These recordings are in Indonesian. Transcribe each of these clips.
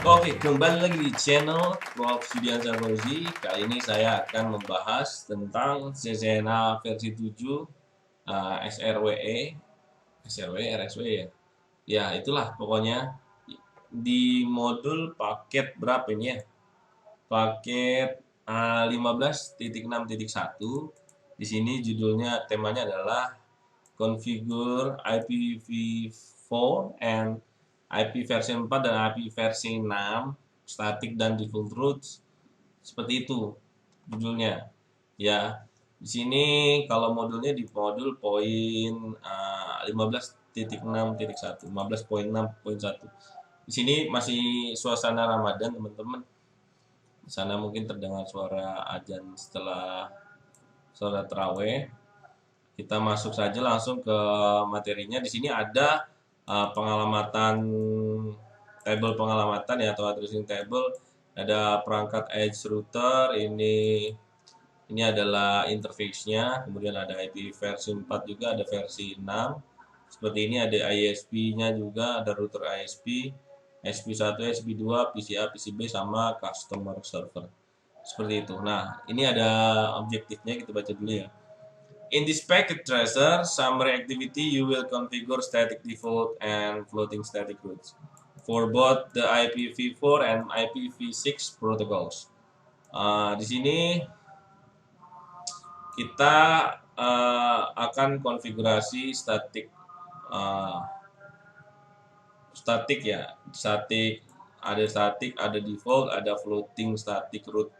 Oke, kembali lagi di channel Prof. Sudiansa Fauzi. Kali ini saya akan membahas tentang CCNA versi 7 SRWE, SRWE, RSW ya. Ya, itulah pokoknya di modul paket berapa ini ya? Paket 15.6.1. Di sini judulnya temanya adalah Configure IPv4 and IP versi 4 dan IP versi 6 static dan default routes, seperti itu judulnya ya. Di sini kalau modulnya di modul poin 15.6.1, 15.6.1. Di sini masih suasana Ramadan teman-teman. Di sana mungkin terdengar suara azan setelah sholat taraweh. Kita masuk saja langsung ke materinya. Di sini ada pengalamatan, table pengalamatan ya, atau addressing table. Ada perangkat edge router, ini adalah interface-nya. Kemudian ada IP versi 4 juga, ada versi 6. Seperti ini ada ISP-nya juga, ada router ISP, SP1, SP2, PCA, PCB sama customer server. Seperti itu. Nah, ini ada objektifnya, kita baca dulu ya. In this packet tracer summary activity, you will configure static default and floating static routes for both the IPv4 and IPv6 protocols. Di sini kita akan konfigurasi static, uh, static ya, static, ada default, ada floating static route.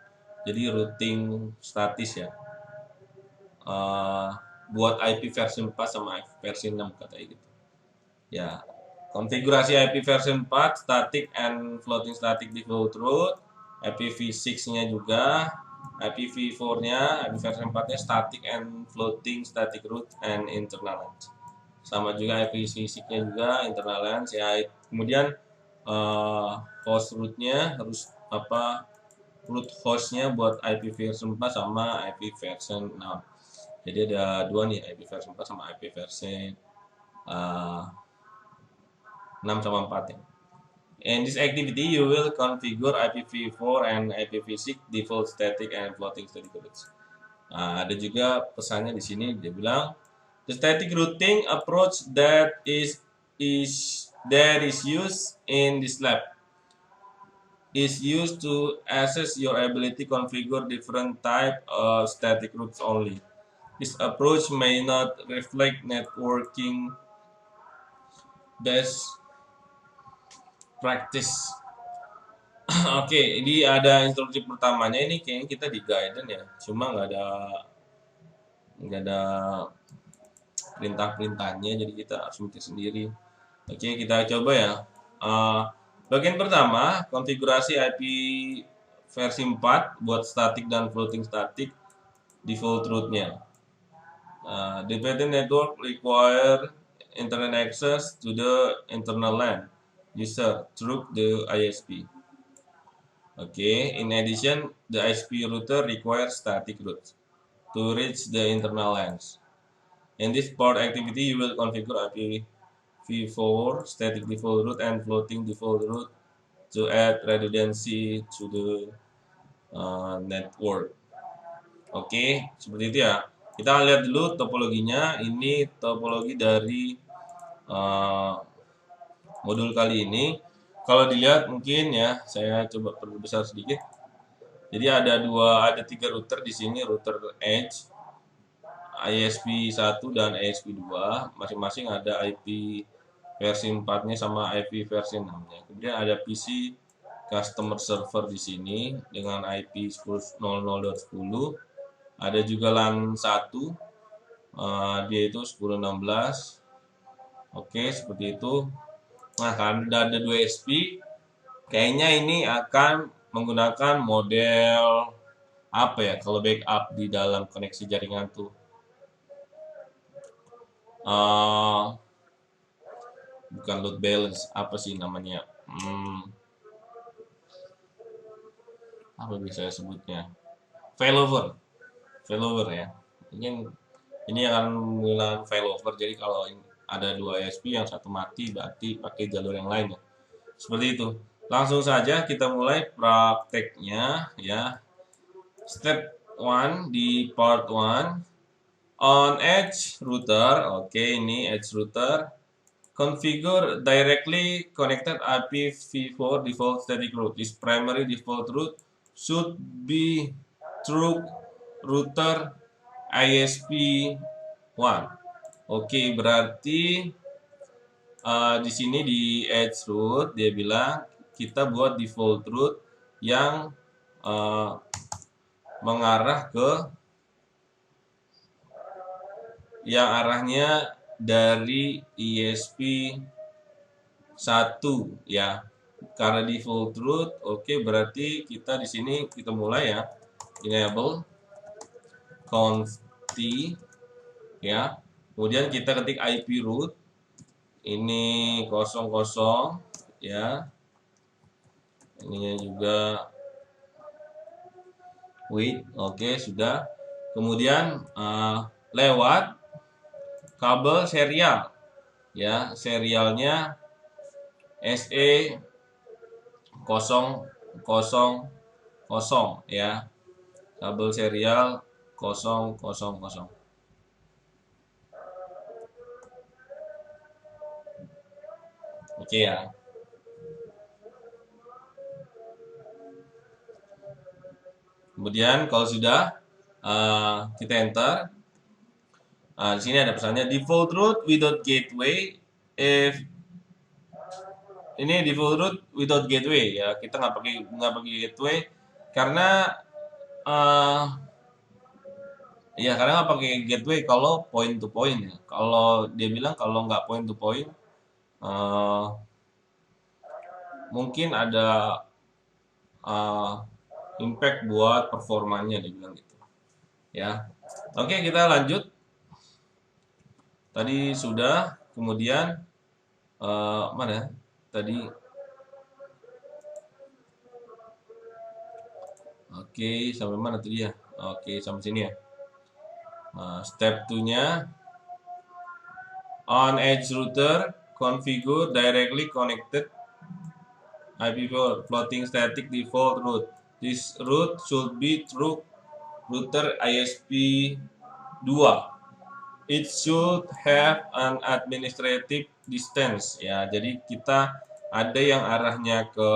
Jadi routing statis ya. Buat IP versi 4 sama IP versi 6 katanya gitu. Ya, konfigurasi IP versi 4 static and floating static default route, IPv6-nya juga, IPv4-nya, IP versi 4-nya static and floating static route and internal length. Sama juga IPv6-nya juga internal length ya. Kemudian host route-nya harus apa, root hostnya buat IP versi 4 sama IP versi 6. Jadi ada dua nih, IP versi 4 sama IP versi 6 sama 4 ya. In this activity, you will configure IPv4 and IPv6 default static and floating static routes. Ada juga pesannya di sini, dia bilang the static routing approach that is used in this lab is used to assess your ability to configure different type of static routes only. This approach may not reflect networking best practice. Oke, ini ada instruksi pertamanya, ini kayaknya kita di guidance ya, cuma nggak ada perintah-perintahnya, jadi kita harus mikir sendiri. Oke, kita coba ya. Bagian pertama, konfigurasi IP versi 4 buat static dan floating static default route-nya. The network require internet access to the internal LAN user through the ISP. Okay. In addition, the ISP router requires static routes to reach the internal LANs. In this part activity, you will configure IPv4 static default route and floating default route to add redundancy to the network. Oke, seperti itu ya. Kita lihat dulu topologinya. Ini topologi dari modul kali ini. Kalau dilihat mungkin ya, saya coba perbesar sedikit. Jadi ada tiga router di sini, router edge, ISP1 dan ISP2, masing-masing ada IP versi 4-nya sama IP versi 6-nya. Kemudian ada PC customer server di sini dengan IP 10.00.10. Ada juga LAN 1, dia itu 10.16. Oke, seperti itu. Nah, karena ada 2 SP, kayaknya ini akan menggunakan model apa ya, kalau backup di dalam koneksi jaringan tuh. Bukan load balance, apa sih namanya? Apa bisa sebutnya? Failover. Failover ya. Ini akan menggunakan failover. Jadi kalau ada dua ISP yang satu mati, berarti pakai jalur yang lain ya. Seperti itu. Langsung saja kita mulai prakteknya ya. Step 1 di part 1 on edge router. Oke, ini edge router. Configure directly connected IPv4 default static route. This primary default route should be through router ISP1. Oke, berarti di sini di edge route dia bilang kita buat default route yang mengarah ke yang arahnya dari ISP 1 ya. Karena default route, oke, berarti kita di sini kita mulai ya. Enable const ya. Kemudian kita ketik IP route ini 00 ya. Ininya juga wait, oke, sudah. Kemudian lewat kabel serial ya, serialnya SE 000 ya, kabel serial 000. Oke ya. Kemudian kalau sudah kita enter. Di sini ada pesannya default route without gateway. If ini default route without gateway ya, kita nggak pakai gateway karena karena nggak pakai gateway kalau point to point ya. Kalau dia bilang kalau nggak point to point mungkin ada impact buat performanya, dia bilang gitu ya. Oke, kita lanjut. Tadi sudah, kemudian mana tadi? Oke, sampai mana tadi ya? Oke, sampai sini ya. Step 2-nya on edge router configure directly connected IPv4 floating static default route. This route should be through router ISP2. It should have an administrative distance ya. Jadi kita ada yang arahnya ke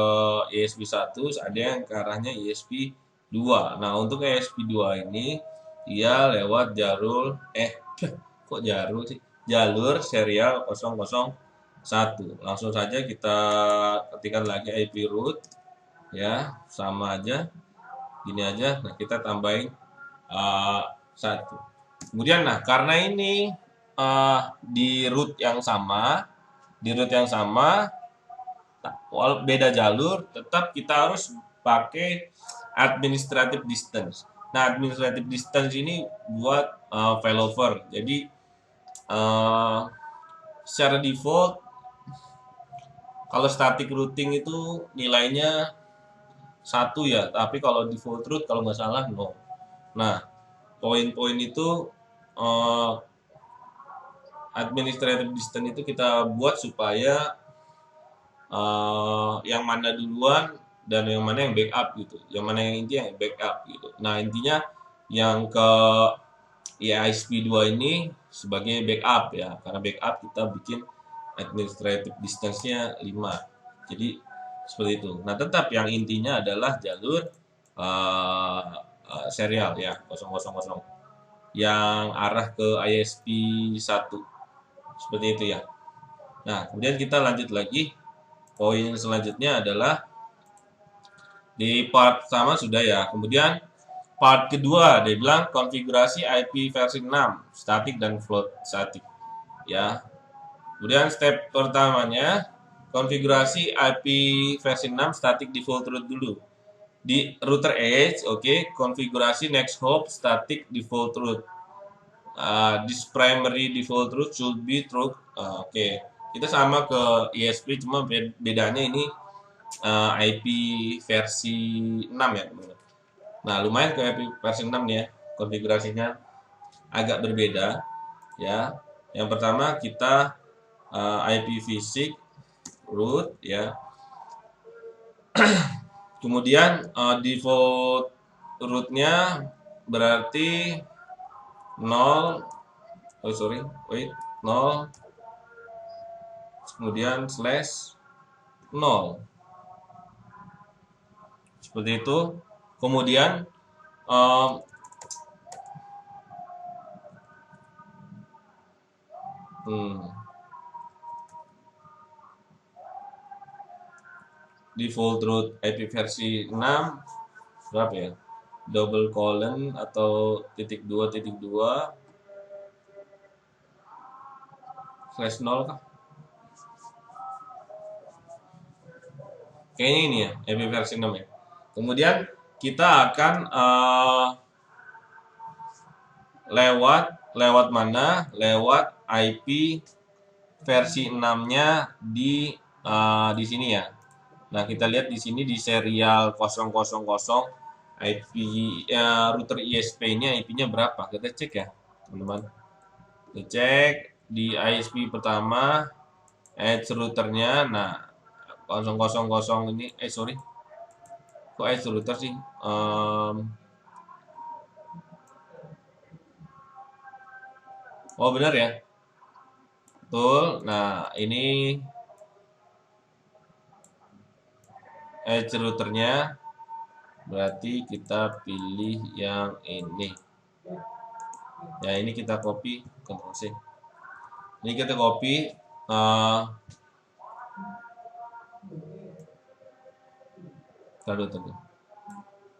ISP1, ada yang ke arahnya ISP2. Nah, untuk ISP2 ini dia lewat jalur kok jalur sih? Jalur serial 001. Langsung saja kita ketikkan lagi IP route ya, sama aja. Gini aja. Nah, kita tambahin 1. Kemudian karena ini di route yang sama, beda jalur, tetap kita harus pakai administrative distance. Nah, administrative distance ini buat failover. Jadi secara default kalau static routing itu nilainya 1 ya, tapi kalau default route kalau nggak salah 0. Nah, poin-poin itu administrative distance itu kita buat supaya yang mana duluan dan yang mana yang backup gitu, yang mana yang inti yang backup gitu. Nah, intinya yang ke ISP2 ini sebagai backup ya, karena backup kita bikin administrative distance-nya 5. Jadi seperti itu. Nah, tetap yang intinya adalah jalur serial ya 000 yang arah ke ISP1 seperti itu ya. Nah, kemudian kita lanjut lagi. Poin selanjutnya adalah di part sama sudah ya. Kemudian part kedua dia bilang konfigurasi IP versi 6 static dan float static ya. Kemudian step pertamanya konfigurasi IP versi 6 static default route dulu. Di router edge, oke, konfigurasi next hop static default route. This primary default route should be true. Oke, kita sama ke ISP, cuma bedanya ini IP versi 6 ya, teman-teman. Nah, lumayan ke IP versi 6 nih ya, konfigurasinya agak berbeda ya. Yang pertama kita IPv6 root ya. Kemudian default rootnya berarti 0, oh sorry, wait, 0, kemudian slash 0. Seperti itu. Kemudian um, default root IP versi 6 berapa ya? Double colon atau -2 slash 0 kah? Kayaknya ini ya, IP versi 6 ya. Kemudian kita akan lewat mana? Lewat IP versi 6-nya di sini ya. Nah, kita lihat di sini di serial 000 IP router ISP-nya IP-nya berapa? Kita cek ya, teman-teman. Kita cek di ISP pertama edge routernya. Nah, 000 ini sorry. Kok edge router sih? Oh, benar ya. Betul. Nah, ini edge routernya, berarti kita pilih yang ini. Ya, ini kita copy, Ctrl C. Ini kita copy. Taruh.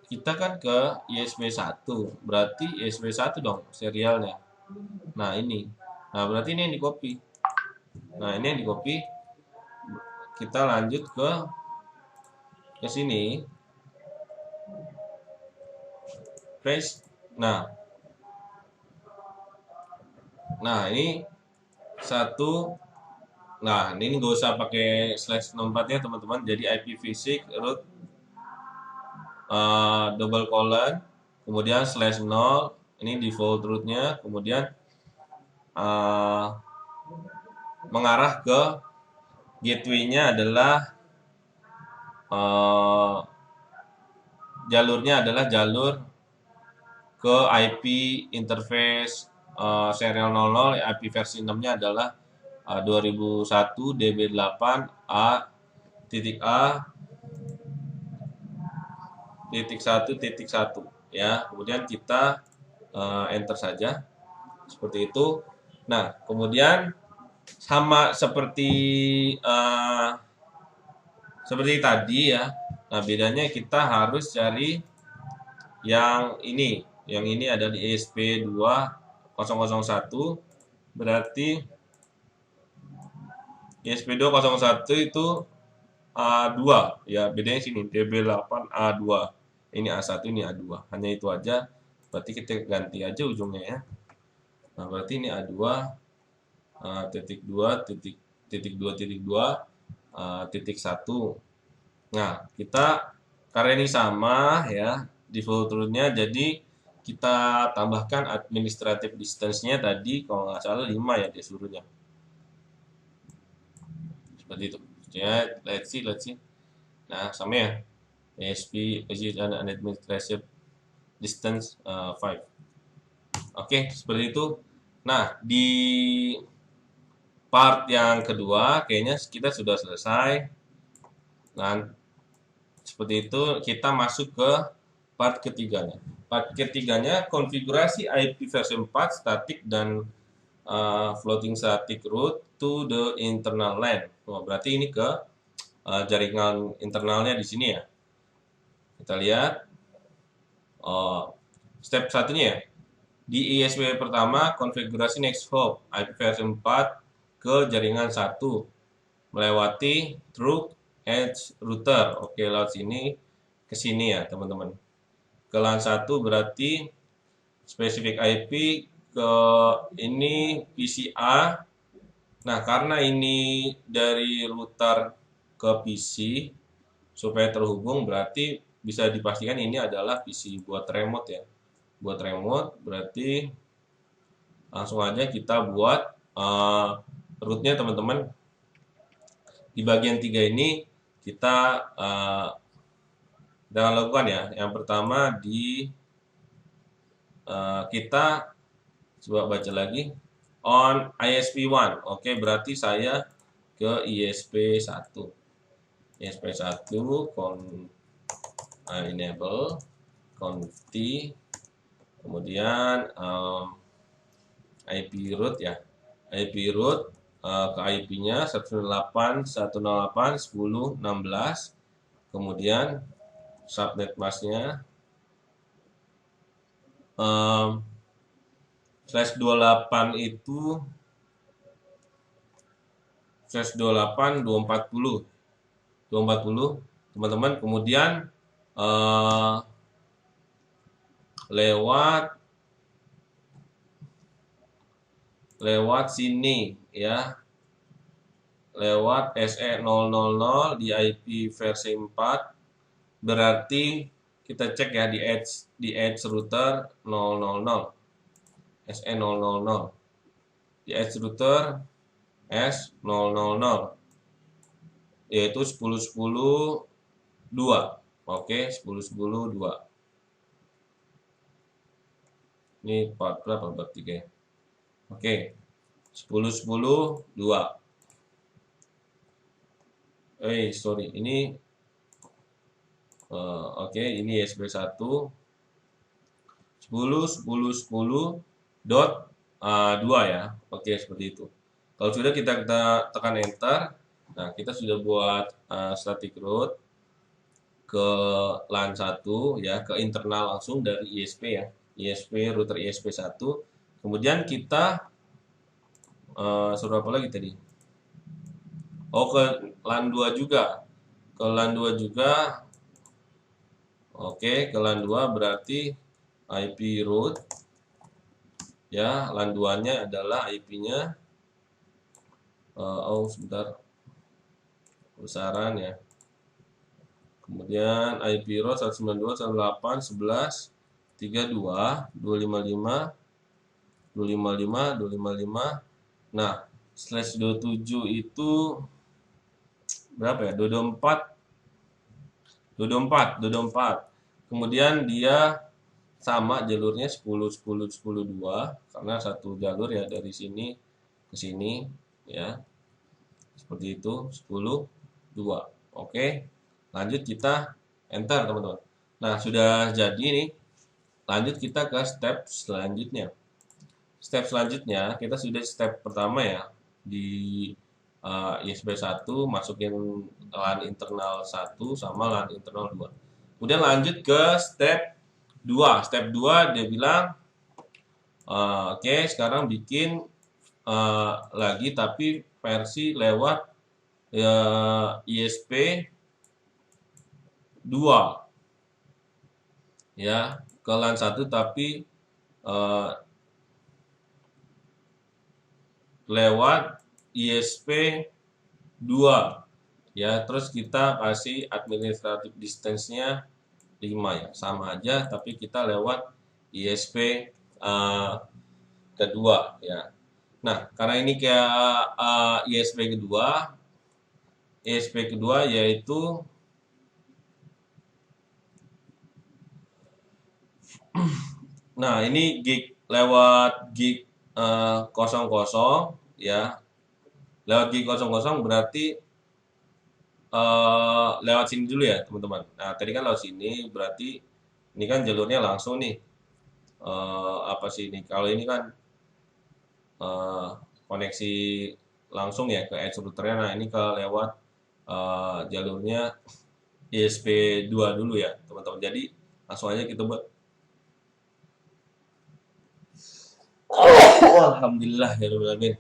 Kita kan ke ISP 1, berarti ISP 1 dong serialnya. Nah, ini. Nah, berarti ini yang di copy. Nah, ini yang di copy. Kita lanjut ke sini. Paste. Nah, ini satu. Nah, ini nggak usah pakai slash 64 ya teman-teman. Jadi IPv6 root double colon, kemudian slash 0. Ini default rootnya. Kemudian mengarah ke gateway-nya adalah jalurnya adalah jalur ke IP interface serial 00. IP versi 6-nya adalah 2001 DB8 A titik A titik 1 ya. Kemudian kita enter saja seperti itu. Nah, kemudian sama seperti tadi ya. Nah, bedanya kita harus cari yang ini. Yang ini ada di ESP2001. Berarti ESP2001 itu A2 ya, bedanya sini DB8 A2. Ini A1, ini A2. Hanya itu aja. Berarti kita ganti aja ujungnya ya. Nah, berarti ini A2 titik 2 titik 2 titik 1. Nah, kita karena ini sama ya default rootnya, jadi kita tambahkan administrative distance-nya tadi kalau nggak salah 5 ya dia suruhnya. Seperti itu. Ya, let's see. Nah, sama ya. ASP and administrative distance 5. Oke, seperti itu. Nah, di part yang kedua kayaknya kita sudah selesai. Nah, seperti itu kita masuk ke part ketiganya. Part ketiganya konfigurasi IP versi 4 static dan floating static route to the internal LAN. Oh, berarti ini ke jaringan internalnya di sini ya. Kita lihat step satunya ya. Di ISP pertama, konfigurasi next hop IP versi 4 ke jaringan 1 melewati through edge router. Oke, lewat sini ke sini ya, teman-teman. Ke LAN 1 berarti spesifik IP ke ini PCA. Nah, karena ini dari router ke PC supaya terhubung, berarti bisa dipastikan ini adalah PC buat remote ya. Buat remote berarti langsung aja kita buat rootnya teman-teman. Di bagian 3 ini kita Kita lakukan ya. Yang pertama kita coba baca lagi on ISP1. Oke, berarti saya ke ISP1. ISP1 enable conft, kemudian IP root ya. IP root ke IP-nya 108.108.10.16. Kemudian subnet mask-nya /28 itu /28 240 teman-teman. Kemudian lewat sini ya, lewat SE000 di IP versi 4. Berarti kita cek ya di edge router 000, SE000 di edge router S000, yaitu 10.10.2. Oke, 10.10.2. Ini part berapa? Part 3 ya. Oke, 10.10.2. Sorry, ini oke, ini ISP1 10.10.10.2 ya. Oke, seperti itu. Kalau sudah kita tekan enter. Nah, kita sudah buat static route ke LAN 1 ya, ke internal langsung dari ISP ya. ISP router ISP1. Kemudian kita suruh apa lagi tadi? Oh, ke LAN 2 juga. Ke LAN 2 juga. Oke, ke LAN 2 berarti IP root ya, LAN 2-nya adalah IP-nya sebentar, besaran ya. Kemudian IP root 192.168.11.3.2.255.255.255. Nah, /27 itu berapa ya? 224. Kemudian dia sama jalurnya 10.10.10.2 karena satu jalur ya, dari sini ke sini ya. Seperti itu, 10.2. Oke. Lanjut kita enter, teman-teman. Nah, sudah jadi nih. Lanjut kita ke step selanjutnya. Step selanjutnya kita sudah step pertama ya, di ISP1 masukin LAN internal 1 sama LAN internal 2. Kemudian lanjut ke step 2. Step 2 dia bilang oke, sekarang bikin lagi tapi versi lewat ISP 2 ya, ke LAN 1 tapi lewat ISP 2 ya. Terus kita kasih administrative distance-nya 5 ya, sama aja tapi kita lewat ISP kedua ya. Nah, karena ini kayak ISP kedua yaitu nah, ini gig lewat gig 00 ya. Lewat gig 00 berarti lewat sini dulu ya, teman-teman. Nah, tadi kan lewat sini berarti ini kan jalurnya langsung nih. Apa sih ini? Kalau ini kan koneksi langsung ya ke edge routernya. Nah, ini ke lewat jalurnya ISP2 dulu ya, teman-teman. Jadi langsung aja kita buat. Alhamdulillah ya Rabbil.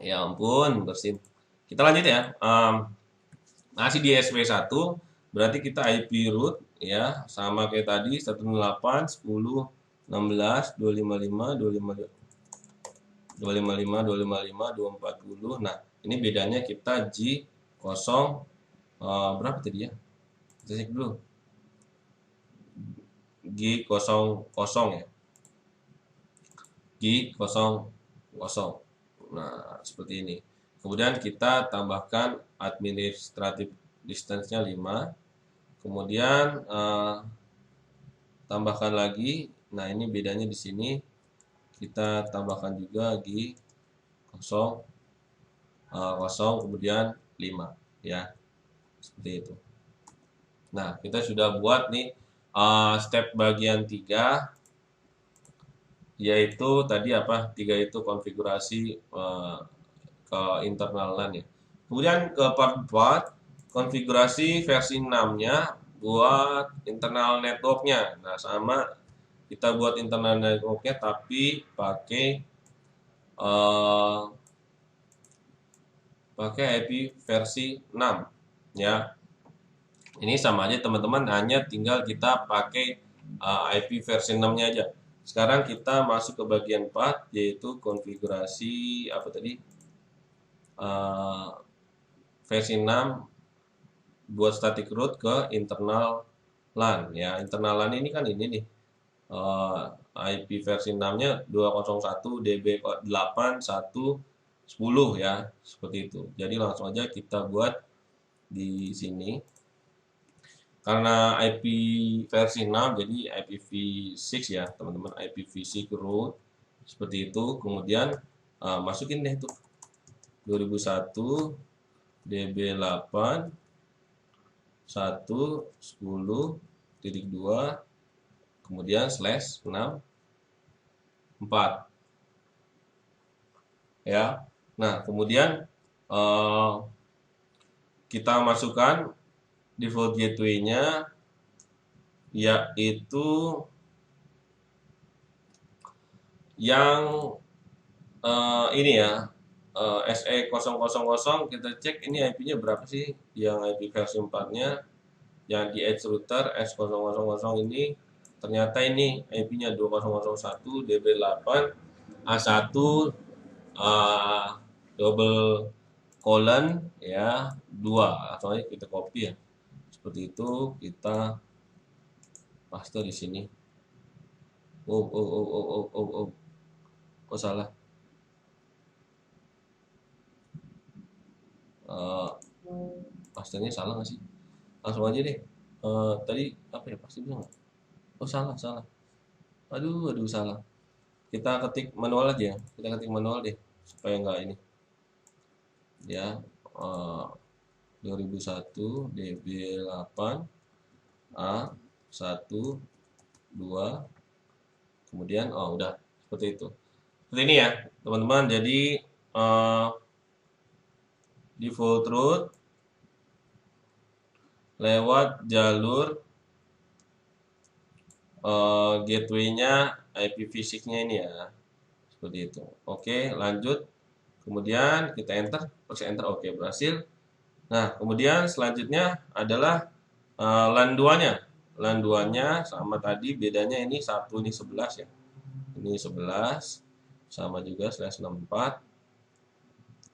Ya ampun, bersin. Kita lanjut ya. Masih di ISP1 berarti kita IP root ya, sama kayak tadi 108.10.16.255.255.255.240. Nah, ini bedanya kita G0 berapa tadi ya? Kita cek dulu. G00 ya. G00. Nah, seperti ini. Kemudian kita tambahkan administrative distance-nya 5. Kemudian tambahkan lagi. Nah, ini bedanya di sini. Kita tambahkan juga G 0, 0 kemudian 5 ya. Seperti itu. Nah, kita sudah buat nih step bagian 3, yaitu tadi apa? 3 itu konfigurasi ke internal LAN ya. Kemudian ke part 4, konfigurasi versi 6-nya buat internal networknya. Nah, sama kita buat internal networknya tapi pakai eh, IP versi 6 ya. Ini sama aja teman-teman, hanya tinggal kita pakai IP versi 6-nya aja. Sekarang kita masuk ke bagian 4, yaitu konfigurasi apa tadi? Eh, versi 6 buat static root ke internal LAN ya. Internal LAN ini kan ini nih. IP versi 6-nya 201 DB8 110 ya, seperti itu. Jadi langsung aja kita buat di sini. Karena IP versi 6 jadi IPv6 ya, teman-teman, IPv6 root seperti itu. Kemudian masukin deh tuh 2001 DB8 110.2 kemudian /6 4 ya. Nah, kemudian kita masukkan default gateway-nya, yaitu yang ini ya, SE000. Kita cek ini IP-nya berapa sih, yang IP versi 4-nya yang di edge router S000 ini. Ternyata ini IP-nya 2001 DB8 A1 double colon ya 2. Langsung aja kita copy ya. Seperti itu, kita paste di sini. Oh, salah. Pastenya salah nggak sih? Langsung aja deh. Tadi apa ya, pasti bilang nggak? Oh, salah. Aduh, salah. Kita ketik manual aja. Kita ketik manual deh supaya nggak ini. Ya, 2001 DB8 A1 2 kemudian udah seperti itu. Seperti ini ya, teman-teman. Jadi default root lewat jalur gateway-nya IPv6-nya ini ya. Seperti itu. Oke, lanjut. Kemudian kita enter, press enter. Oke, berhasil. Nah, kemudian selanjutnya adalah LAN 2-nya. LAN 2-nya sama tadi, bedanya ini 1, ini 11 ya. Ini 11 sama juga /64.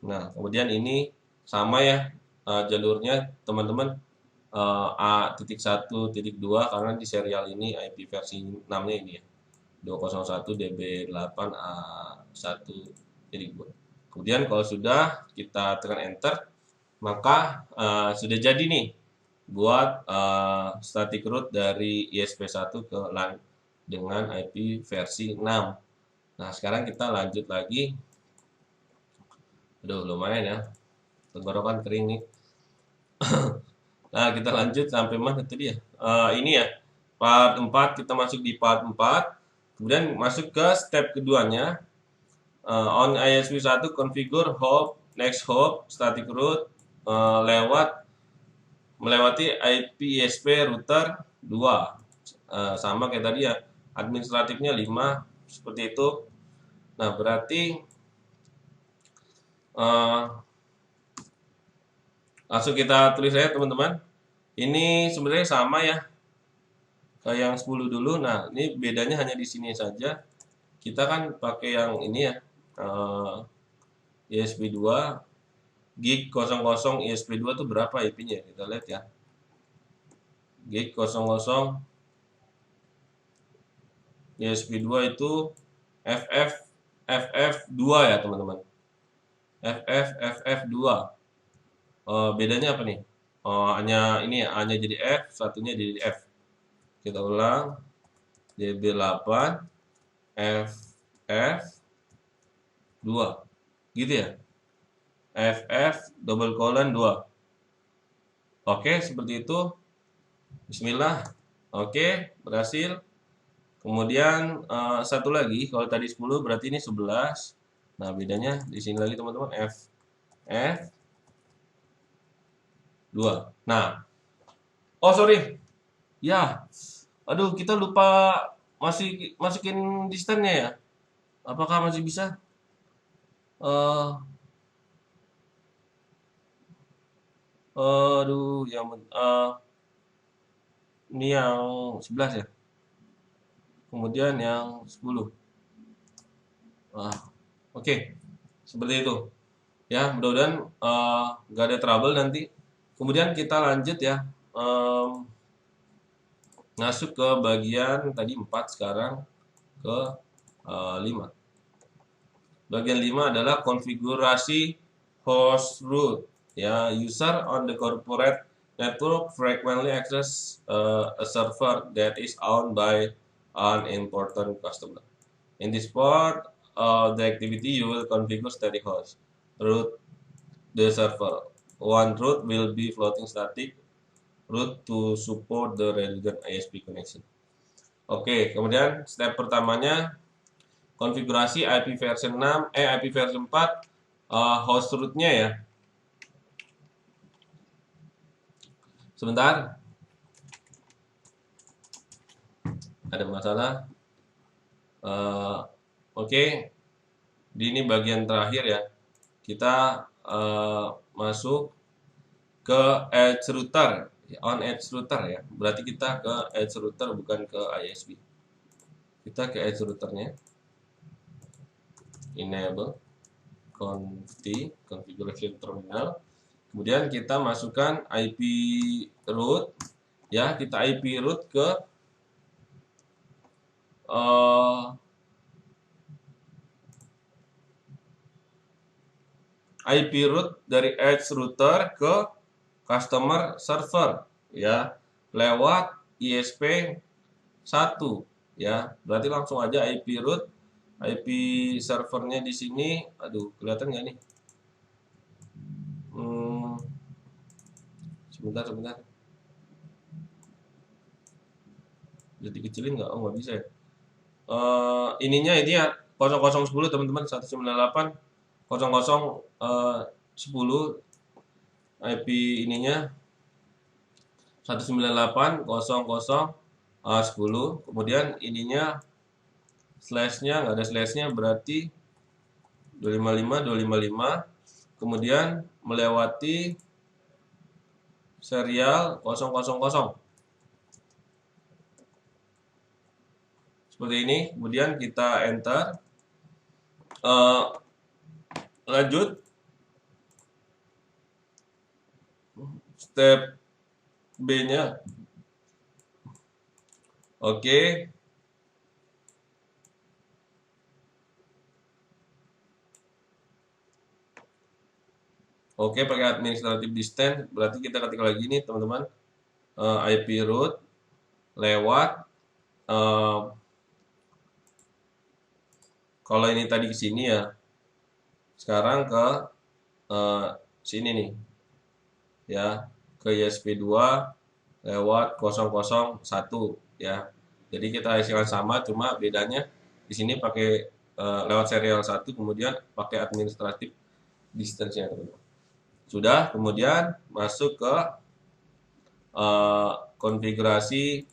Nah, kemudian ini sama ya jalurnya teman-teman, A.1.2 karena di serial ini IP versi 6-nya ini ya. 201 DB8 A1.2. Kemudian kalau sudah kita tekan enter, maka sudah jadi nih buat static root dari ISP1 ke LAN dengan IP versi 6. Nah, sekarang kita lanjut lagi. Aduh, lumayan ya. Tenggorokan kering nih. Nah, kita lanjut sampai mana tadi ya? Ini ya, part 4, kita masuk di part 4. Kemudian masuk ke step keduanya. On ISP1 configure hop, next hop, static root melewati IP ISP router 2. Sama kayak tadi ya, administratifnya 5, seperti itu. Nah, berarti langsung kita tulis aja teman-teman. Ini sebenarnya sama ya kayak yang 10 dulu. Nah, ini bedanya hanya di sini saja. Kita kan pakai yang ini ya, ISP2 gig 00 ISP2 itu berapa IP-nya? Kita lihat ya. Gig 00 ISP2 itu FF2 ya teman-teman. FF2. Bedanya apa nih? hanya ini ya, A-nya jadi F, satunya jadi F. Kita ulang, DB8 FF 2, gitu ya. FF double colon 2. Oke, seperti itu. Bismillah. Oke, berhasil. Kemudian satu lagi, kalau tadi 10 berarti ini 11. Nah, bedanya di sini lagi teman-teman, F 2. Nah, oh sorry. Ya. Aduh, kita lupa masukin distannya ya. Apakah masih bisa? Eh aduh, ini yang 11 ya. Kemudian yang 10. Oke. Seperti itu. Ya, mudah-mudahan nggak ada trouble nanti. Kemudian kita lanjut ya. Masuk ke bagian tadi 4, sekarang ke 5. Bagian 5 adalah konfigurasi host root. Ya, user on the corporate network frequently access a server that is owned by an important customer. In this part of the activity, you will configure static host root the server. One root will be floating static root to support the relevant ISP connection. Oke, kemudian step pertamanya konfigurasi IP version 6, IP version 4 host rootnya ya. Sebentar, ada masalah. Oke, di ini bagian terakhir ya. Kita masuk ke edge router, on edge router ya. Berarti kita ke edge router bukan ke ISP. Kita ke edge routernya. Enable configuration terminal. Kemudian kita masukkan IP root ya, kita IP root ke IP root dari edge router ke customer server ya, lewat ISP 1 ya. Berarti langsung aja IP root, IP servernya di sini. Aduh, kelihatan nggak nih? Sebentar. Jadi kecilin nggak? Oh, nggak bisa ya. Ininya ini ya 0010 teman-teman, 198.0010 IP ininya 198.0010. Kemudian ininya slashnya nggak ada slashnya, berarti 255. Kemudian melewati serial 000 seperti ini. Kemudian kita enter. Lanjut step B-nya. Oke. Oke, pakai administrative distance. Berarti kita ketik lagi nih teman-teman, IP root lewat kalau ini tadi ke sini ya, sekarang ke sini nih ya, ke ISP2 lewat 001 ya. Jadi kita hasilkan sama, cuma bedanya di sini pakai lewat serial 1, kemudian pakai administrative distance-nya teman-teman. Sudah, kemudian masuk ke konfigurasi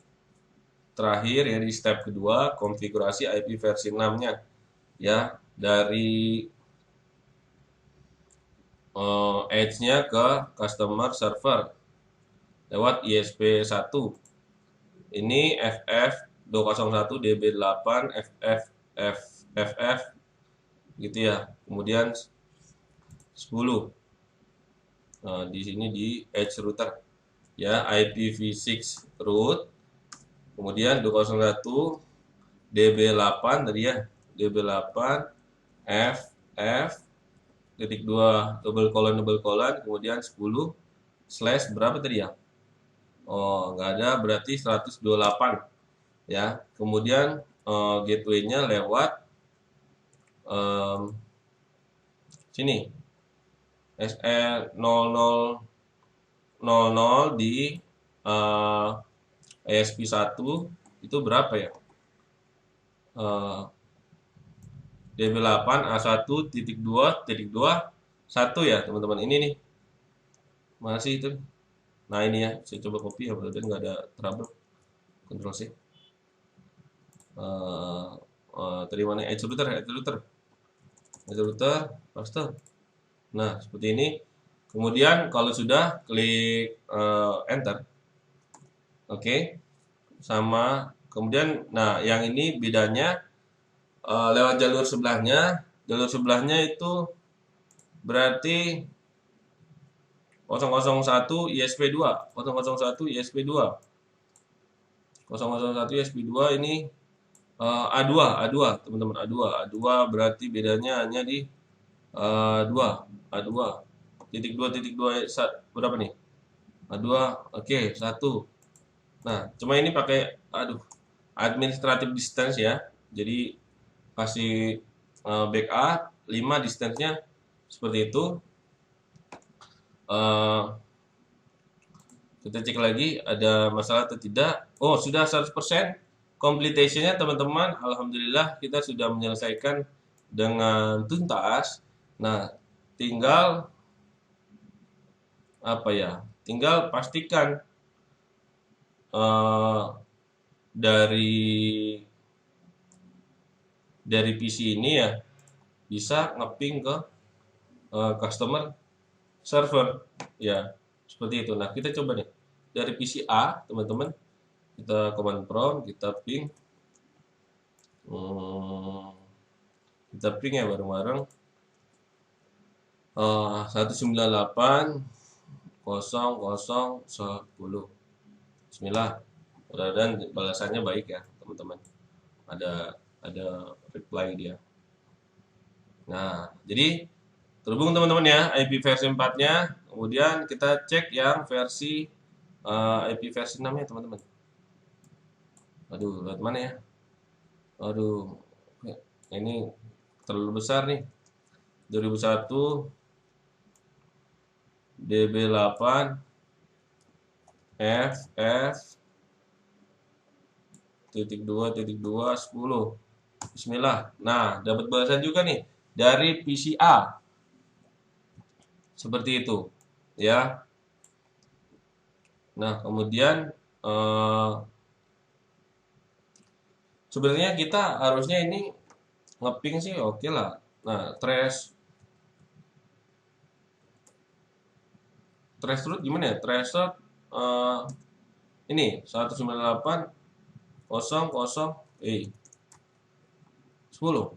terakhir ya, di step kedua, konfigurasi IP versi 6-nya ya, dari edge-nya ke customer server lewat ISP1. Ini FF201 DB8 FF gitu ya. Kemudian 10. Di sini di edge router ya, IPv6 root. Kemudian 201 DB8 tadi ya, DB8 FF titik 2 double colon, kemudian 10. slash berapa tadi ya? Oh, nggak ada, berarti 128 ya. Kemudian gateway-nya lewat em, sini SE 0000 di eh, ESP1 itu berapa ya? Eh, DB8 A1.2.2 1 ya, teman-teman. Ini nih. Masih itu. Nah, ini ya, saya coba copy ya, berarti nggak ada trouble. Control C. Tadi mana? Edge router, edge router. Edge router, paste. Nah, seperti ini. Kemudian kalau sudah klik enter. Oke. Sama kemudian nah yang ini bedanya lewat jalur sebelahnya. Jalur sebelahnya itu berarti 001 ISP2, 001 ISP2. 001 ISP2 ini A2, A2, teman-teman, A2 berarti bedanya hanya di 2, A2. Titik 2, titik 2, berapa nih? A2, oke, 1. Nah, cuma ini pakai, aduh, administrative distance ya. Jadi kasih backup 5 distance-nya seperti itu. Eh, kita cek lagi ada masalah atau tidak. Oh, sudah 100% completion-nya teman-teman. Alhamdulillah kita sudah menyelesaikan dengan tuntas. Nah, tinggal apa ya? Tinggal pastikan eh, dari PC ini ya bisa ngeping ke customer server ya seperti itu. Nah, kita coba nih dari PC A, teman-teman, kita command prompt, hmm, kita ping ya bareng-bareng 198.0.0.10. Bismillah. Mudah-mudahan balasannya baik ya, teman-teman. Ada reply dia. Nah, jadi terhubung teman-teman ya IP versi 4-nya. Kemudian kita cek yang versi IP versi 6-nya, teman-teman. Aduh, lihat mana ya? Aduh, ini terlalu besar nih. 2001 DB8 FF .2.2 10. Bismillah. Nah, dapat balasan juga nih dari PCA. Seperti itu, ya. Nah, kemudian sebenarnya kita harusnya ini ngeping sih oke lah. Nah, trace root gimana ya? Trace root ini 198.0.0 10.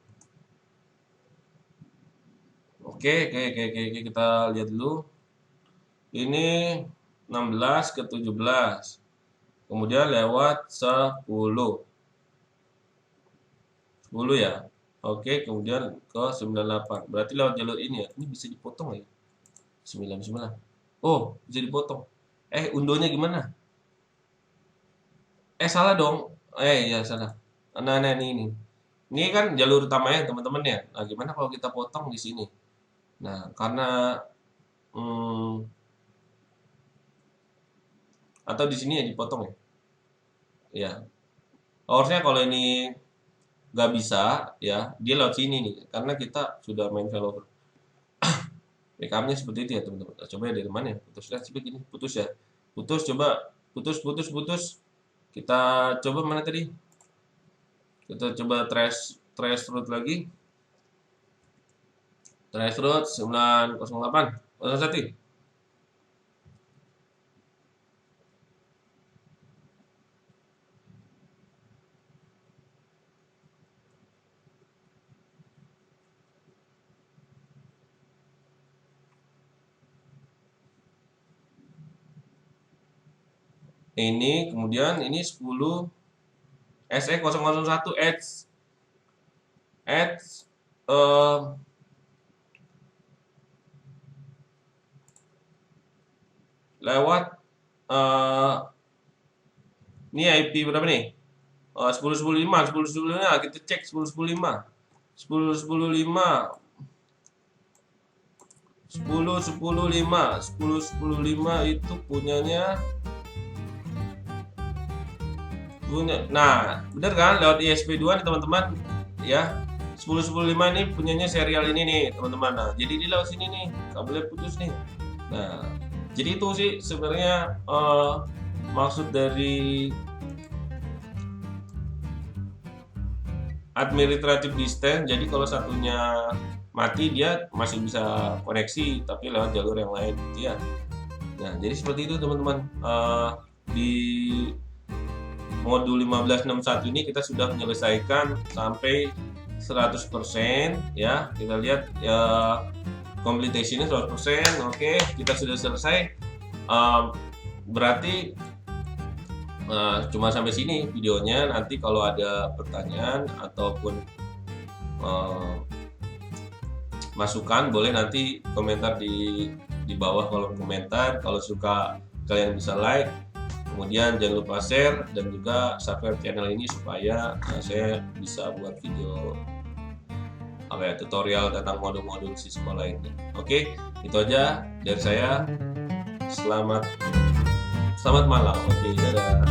Oke, kita lihat dulu. Ini 16 ke 17. Kemudian lewat 10. 10 ya. Oke, kemudian ke 98. Berarti lewat jalur ini ya. Ini bisa dipotong ya. 99. Oh, bisa dipotong. Undonya gimana? Salah dong. Ya salah. Nah, ini. Ini kan jalur utamanya teman-teman ya. Nah, gimana kalau kita potong di sini? Nah, karena hmm, atau di sini ya dipotong ya. Ya. Harusnya kalau ini nggak bisa ya, dia lewat sini nih. Karena kita sudah main failover. Rekamnya seperti itu ya teman-teman. Nah, coba ya dari mana ya? Putus lihat seperti ini. Putus ya. Putus coba. Putus. Kita coba mana tadi? Kita coba trace root lagi. Trace root 908 01. Ini kemudian ini 10 SE 001 Edge lewat ini IP berapa nih? 10.10.5, 10.10.5, kita cek 10.10.5, 10.10.5, 10.10.5, 10.10.5 itu punya. Nah, bener kan? Lewat ISP2 nih teman-teman, ya. 10.10.5 ini punyanya serial ini nih teman-teman. Nah, jadi di lewat sini nih, kabelnya putus nih. Nah, jadi itu sih sebenarnya maksud dari administrative distance. Jadi kalau satunya mati dia masih bisa koneksi tapi lewat jalur yang lain gitu ya. Nah, jadi seperti itu teman-teman. Di modul 1561 ini kita sudah menyelesaikan sampai 100% ya. Kita lihat ya, completion-nya 100%. Oke, kita sudah selesai. Berarti cuma sampai sini videonya. Nanti kalau ada pertanyaan ataupun masukan boleh nanti komentar di bawah kolom komentar. Kalau suka kalian bisa like, kemudian jangan lupa share dan juga subscribe channel ini supaya saya bisa buat video tutorial tentang modul-modul Cisco lainnya. Oke, itu aja dari saya. Selamat malam. Oke, dadah.